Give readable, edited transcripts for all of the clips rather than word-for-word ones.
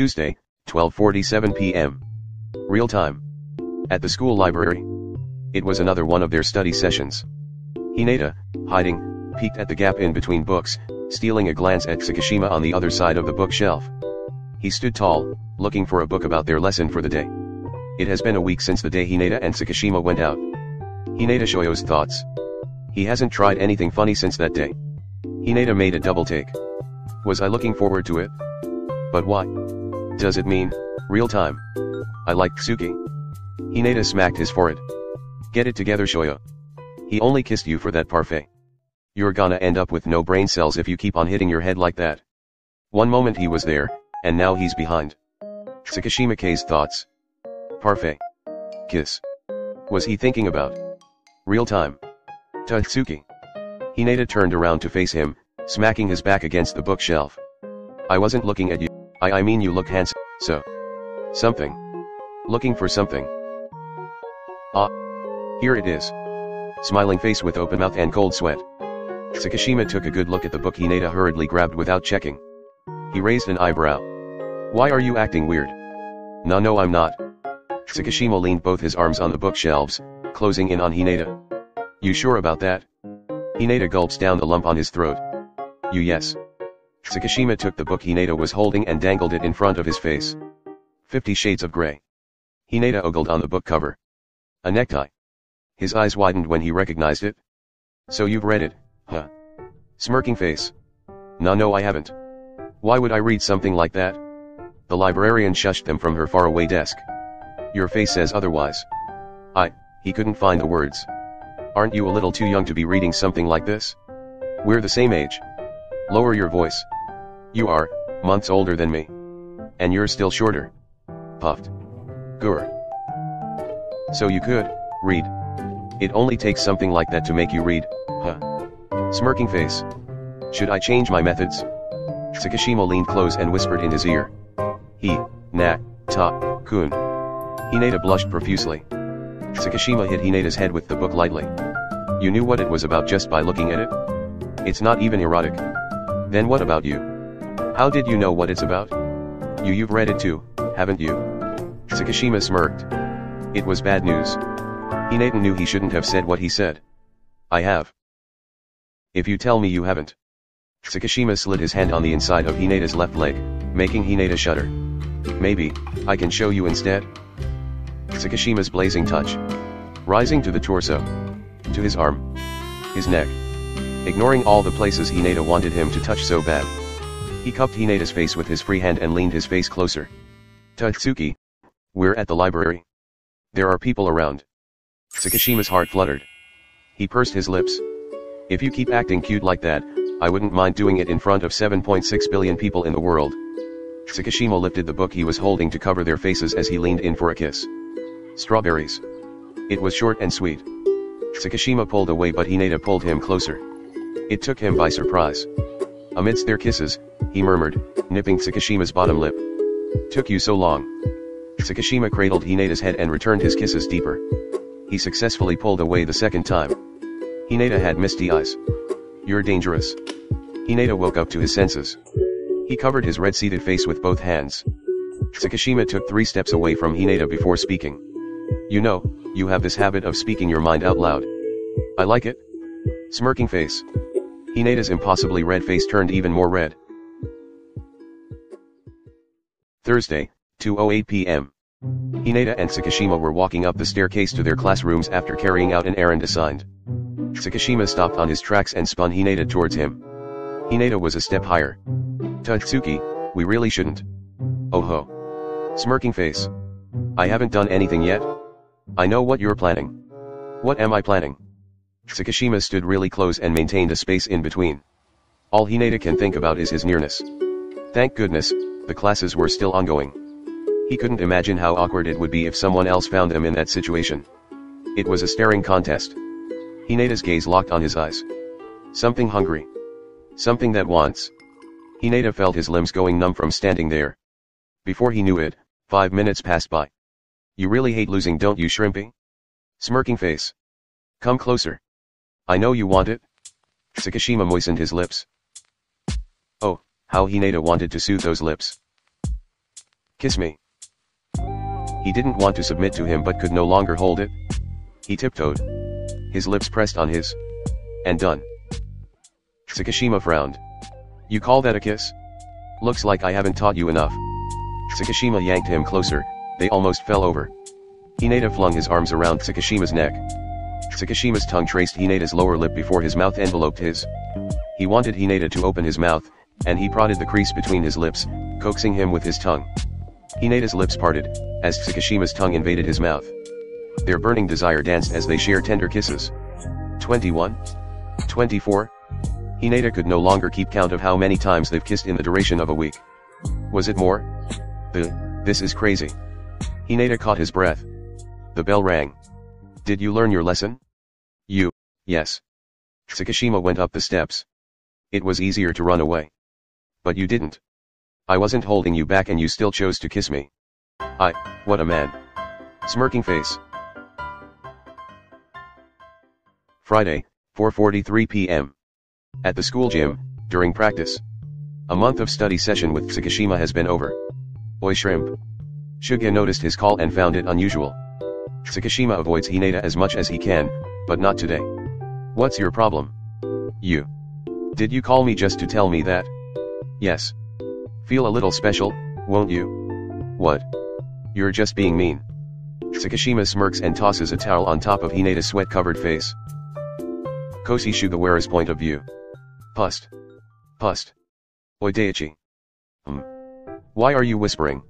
Tuesday, 12:47 p.m. Real time. At the school library. It was another one of their study sessions. Hinata, hiding, peeked at the gap in between books, stealing a glance at Tsukishima on the other side of the bookshelf. He stood tall, looking for a book about their lesson for the day. It has been a week since the day Hinata and Tsukishima went out. Hinata Shoyo's thoughts. He hasn't tried anything funny since that day. Hinata made a double take. Was I looking forward to it? But why? Does it mean real time? I like Tsuki. Hinata smacked his forehead. Get it together, Shoyo. He only kissed you for that parfait. You're gonna end up with no brain cells if you keep on hitting your head like that. One moment he was there, and now he's behind. Tsukishima K's thoughts. Parfait. Kiss. Was he thinking about real time? Tsuki. Hinata turned around to face him, smacking his back against the bookshelf. I wasn't looking at you. I mean you look handsome, so. Something. Looking for something. Ah. Here it is. Smiling face with open mouth and cold sweat. Tsukishima took a good look at the book Hinata hurriedly grabbed without checking. He raised an eyebrow. Why are you acting weird? No, I'm not. Tsukishima leaned both his arms on the bookshelves, closing in on Hinata. You sure about that? Hinata gulps down the lump on his throat. Yes. Tsukishima took the book Hinata was holding and dangled it in front of his face. 50 Shades of Grey. Hinata ogled on the book cover. A necktie. His eyes widened when he recognized it. So you've read it, huh? Smirking face. No, I haven't. Why would I read something like that? The librarian shushed them from her faraway desk. Your face says otherwise. He couldn't find the words. Aren't you a little too young to be reading something like this? We're the same age. Lower your voice. You are months older than me. And you're still shorter. Puffed. Gur. So you could read. It only takes something like that to make you read, huh? Smirking face. Should I change my methods? Tsukishima leaned close and whispered in his ear. Kun. Hinata blushed profusely. Tsukishima hit Hinata's head with the book lightly. You knew what it was about just by looking at it? It's not even erotic. Then what about you? How did you know what it's about? You've read it too, haven't you? Tsukishima smirked. It was bad news. Hinata knew he shouldn't have said what he said. I have. If you tell me you haven't. Tsukishima slid his hand on the inside of Hinata's left leg, making Hinata shudder. Maybe, I can show you instead? Tsukishima's blazing touch. Rising to the torso. To his arm. His neck. Ignoring all the places Hinata wanted him to touch so bad. He cupped Hinata's face with his free hand and leaned his face closer. Tsuki. We're at the library. There are people around. Tsukishima's heart fluttered. He pursed his lips. If you keep acting cute like that, I wouldn't mind doing it in front of 7.6 billion people in the world. Tsukishima lifted the book he was holding to cover their faces as he leaned in for a kiss. Strawberries. It was short and sweet. Tsukishima pulled away but Hinata pulled him closer. It took him by surprise. Amidst their kisses, he murmured, nipping Tsukishima's bottom lip. Took you so long. Tsukishima cradled Hinata's head and returned his kisses deeper. He successfully pulled away the second time. Hinata had misty eyes. You're dangerous. Hinata woke up to his senses. He covered his red-seated face with both hands. Tsukishima took 3 steps away from Hinata before speaking. You know, you have this habit of speaking your mind out loud. I like it. Smirking face. Hinata's impossibly red face turned even more red. Thursday, 2:08 p.m. Hinata and Tsukishima were walking up the staircase to their classrooms after carrying out an errand assigned. Tsukishima stopped on his tracks and spun Hinata towards him. Hinata was a step higher. Tsuki, we really shouldn't. Oh ho. Smirking face. I haven't done anything yet. I know what you're planning. What am I planning? Tsukishima stood really close and maintained a space in between. All Hinata can think about is his nearness. Thank goodness, the classes were still ongoing. He couldn't imagine how awkward it would be if someone else found them in that situation. It was a staring contest. Hinata's gaze locked on his eyes. Something hungry. Something that wants. Hinata felt his limbs going numb from standing there. Before he knew it, 5 minutes passed by. You really hate losing, don't you, Shrimpy? Smirking face. Come closer. I know you want it. Tsukishima moistened his lips. Oh, how Hinata wanted to soothe those lips. Kiss me. He didn't want to submit to him but could no longer hold it. He tiptoed. His lips pressed on his. And done. Tsukishima frowned. You call that a kiss? Looks like I haven't taught you enough. Tsukishima yanked him closer, they almost fell over. Hinata flung his arms around Tsukishima's neck. Tsukishima's tongue traced Hinata's lower lip before his mouth enveloped his. He wanted Hinata to open his mouth, and he prodded the crease between his lips, coaxing him with his tongue. Hinata's lips parted, as Tsukishima's tongue invaded his mouth. Their burning desire danced as they shared tender kisses. 21? 24? Hinata could no longer keep count of how many times they've kissed in the duration of a week. Was it more? This is crazy. Hinata caught his breath. The bell rang. Did you learn your lesson? Yes. Tsukishima went up the steps. It was easier to run away. But you didn't. I wasn't holding you back and you still chose to kiss me. What a man. Smirking face. Friday, 4:43 p.m. At the school gym, during practice. A month of study session with Tsukishima has been over. Oi shrimp. Shuga noticed his call and found it unusual. Tsukishima avoids Hinata as much as he can, but not today. What's your problem? Did you call me just to tell me that? Yes. Feel a little special, won't you? What? You're just being mean. Tsukishima smirks and tosses a towel on top of Hinata's sweat-covered face. Koshi Sugawara's point of view. Pust. Oi Daichi. Why are you whispering?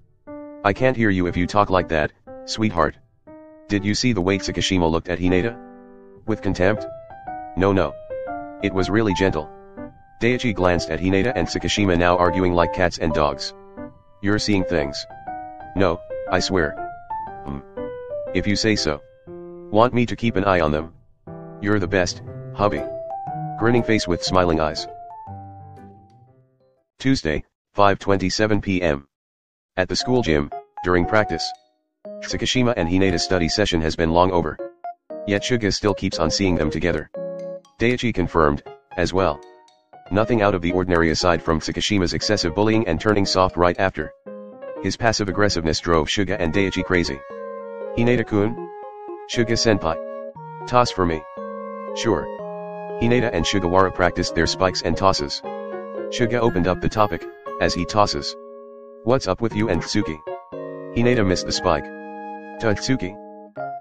I can't hear you if you talk like that, sweetheart. Did you see the way Tsukishima looked at Hinata? With contempt? No. It was really gentle. Daichi glanced at Hinata and Tsukishima now arguing like cats and dogs. You're seeing things. No, I swear. If you say so. Want me to keep an eye on them? You're the best, hubby. Grinning face with smiling eyes. Tuesday, 5:27 p.m. At the school gym, during practice. Tsukishima and Hinata's study session has been long over. Yet Shuga still keeps on seeing them together. Daichi confirmed, as well. Nothing out of the ordinary aside from Tsukishima's excessive bullying and turning soft right after. His passive aggressiveness drove Shuga and Daichi crazy. Hinata-kun? Shuga-senpai. Toss for me. Sure. Hinata and Sugawara practiced their spikes and tosses. Shuga opened up the topic, as he tosses. What's up with you and Tsuki? Hinata missed the spike. Tsuki?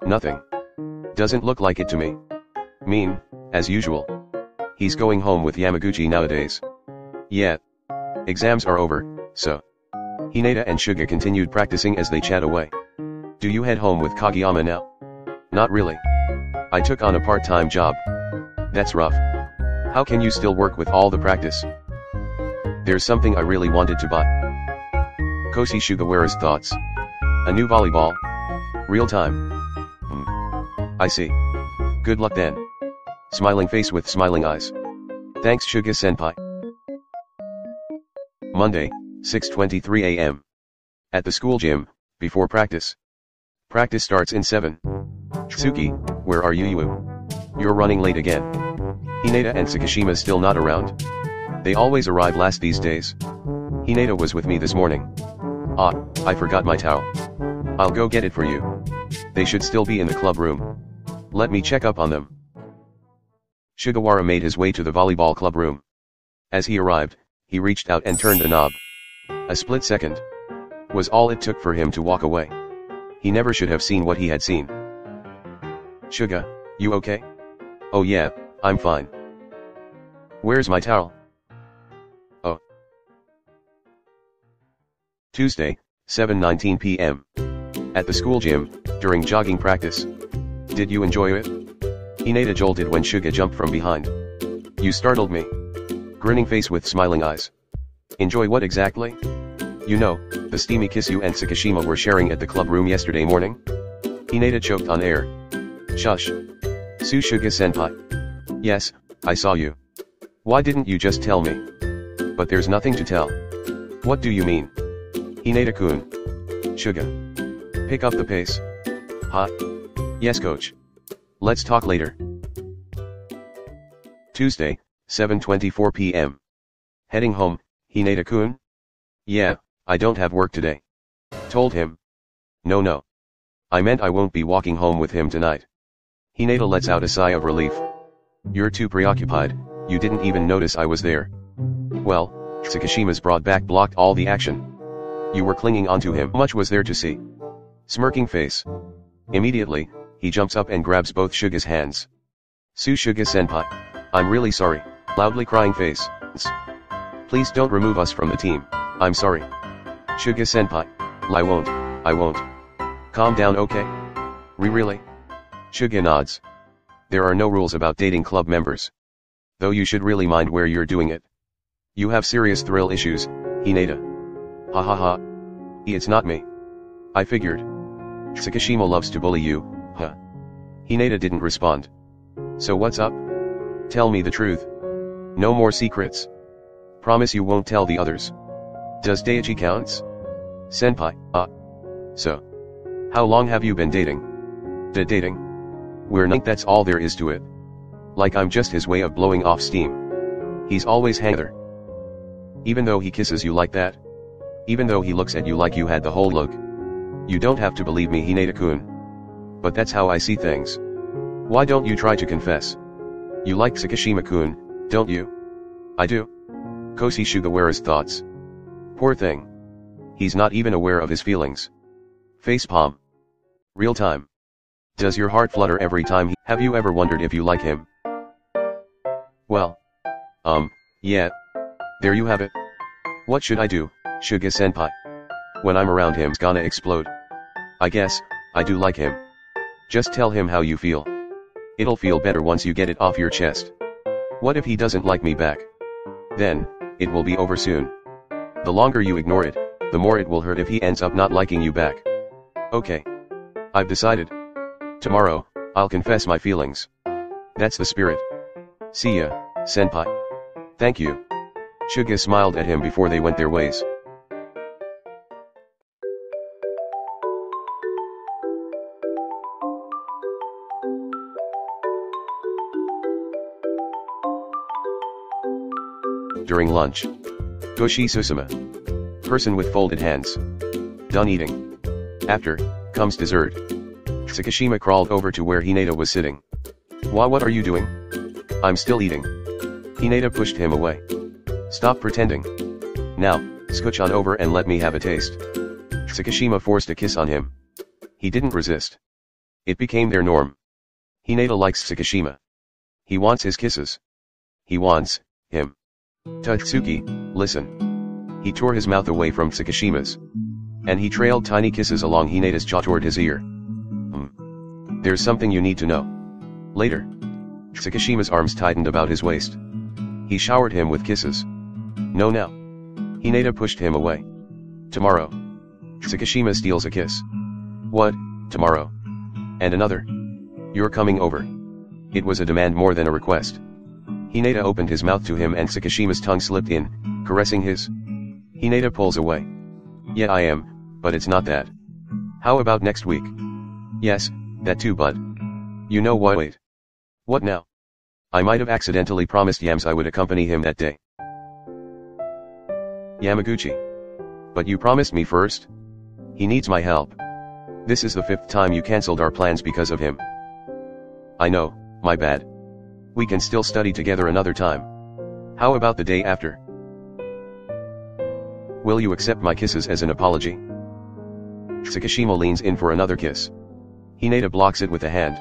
Nothing. Doesn't look like it to me. Mean, as usual. He's going home with Yamaguchi nowadays. Yeah. Exams are over, so. Hinata and Shuga continued practicing as they chat away. Do you head home with Kageyama now? Not really. I took on a part-time job. That's rough. How can you still work with all the practice? There's something I really wanted to buy. Koshi Sugawara's thoughts. A new volleyball? Real time. I see. Good luck then. Smiling face with smiling eyes. Thanks Shuga-senpai. Monday, 6:23 a.m. At the school gym, before practice. Practice starts in 7. Tsuki, where are you? You're running late again. Hinata and Tsukishima still not around. They always arrive last these days. Hinata was with me this morning. I forgot my towel. I'll go get it for you. They should still be in the club room. Let me check up on them. Sugawara made his way to the volleyball club room. As he arrived, he reached out and turned a knob. A split second was all it took for him to walk away. He never should have seen what he had seen. Shuga, you okay? Oh yeah, I'm fine. Where's my towel? Oh. Tuesday, 7:19 p.m. At the school gym, during jogging practice. Did you enjoy it? Hinata jolted when Shuga jumped from behind. You startled me. Grinning face with smiling eyes. Enjoy what exactly? You know, the steamy kiss you and Tsukishima were sharing at the club room yesterday morning? Hinata choked on air. Shush. Su Shuga-senpai. Yes, I saw you. Why didn't you just tell me? But there's nothing to tell. What do you mean? Hinata-kun. Shuga. Pick up the pace. Huh? Yes coach. Let's talk later. Tuesday, 7:24 p.m. Heading home, Hinata-kun? Yeah, I don't have work today. Told him. No no. I meant I won't be walking home with him tonight. Hinata lets out a sigh of relief. You're too preoccupied, you didn't even notice I was there. Well, Tsukishima's broad back blocked all the action. You were clinging onto him. Much was there to see. Smirking face. Immediately, he jumps up and grabs both Suga's hands. Suga-senpai. I'm really sorry. Loudly crying face. Please don't remove us from the team. I'm sorry. Suga-senpai. I won't. Calm down, okay? Really? Suga nods. There are no rules about dating club members. Though you should really mind where you're doing it. You have serious thrill issues, Hinata. Ha ha ha. It's not me. I figured. Tsukishima loves to bully you, huh? Hinata didn't respond. So what's up? Tell me the truth. No more secrets. Promise you won't tell the others. Does Daichi counts? Senpai, So. How long have you been dating? Dating? We're not, that's all there is to it. Like I'm just his way of blowing off steam. He's always hanging. Even though he kisses you like that? Even though he looks at you like you had the whole look? You don't have to believe me, Hinata-kun. But that's how I see things. Why don't you try to confess? You like Tsukishima-kun, don't you? I do. Koshi Sugawara's thoughts. Poor thing. He's not even aware of his feelings. Facepalm. Real time. Does your heart flutter every time have you ever wondered if you like him? Well. Yeah. There you have it. What should I do, Suga-senpai? When I'm around him's gonna explode. I guess, I do like him. Just tell him how you feel. It'll feel better once you get it off your chest. What if he doesn't like me back? Then, it will be over soon. The longer you ignore it, the more it will hurt if he ends up not liking you back. Okay. I've decided. Tomorrow, I'll confess my feelings. That's the spirit. See ya, senpai. Thank you. Suga smiled at him before they went their ways. During lunch. Goshi Susuma. Person with folded hands. Done eating. After, comes dessert. Tsukishima crawled over to where Hinata was sitting. What are you doing? I'm still eating. Hinata pushed him away. Stop pretending. Now, scooch on over and let me have a taste. Tsukishima forced a kiss on him. He didn't resist. It became their norm. Hinata likes Tsukishima. He wants his kisses. He wants him. Tatsuki, listen. He tore his mouth away from Tsukishima's. And he trailed tiny kisses along Hinata's jaw toward his ear. There's something you need to know. Later. Tsukishima's arms tightened about his waist. He showered him with kisses. No now. Hinata pushed him away. Tomorrow. Tsukishima steals a kiss. What, tomorrow? And another? You're coming over. It was a demand more than a request. Hinata opened his mouth to him and Tsukishima's tongue slipped in, caressing his. Hinata pulls away. Yeah I am, but it's not that. How about next week? Yes, that too but. You know what? Wait. What now? I might have accidentally promised Yams I would accompany him that day. Yamaguchi. But you promised me first? He needs my help. This is the 5th time you cancelled our plans because of him. I know, my bad. We can still study together another time. How about the day after? Will you accept my kisses as an apology? Tsukishima leans in for another kiss. Hinata blocks it with a hand.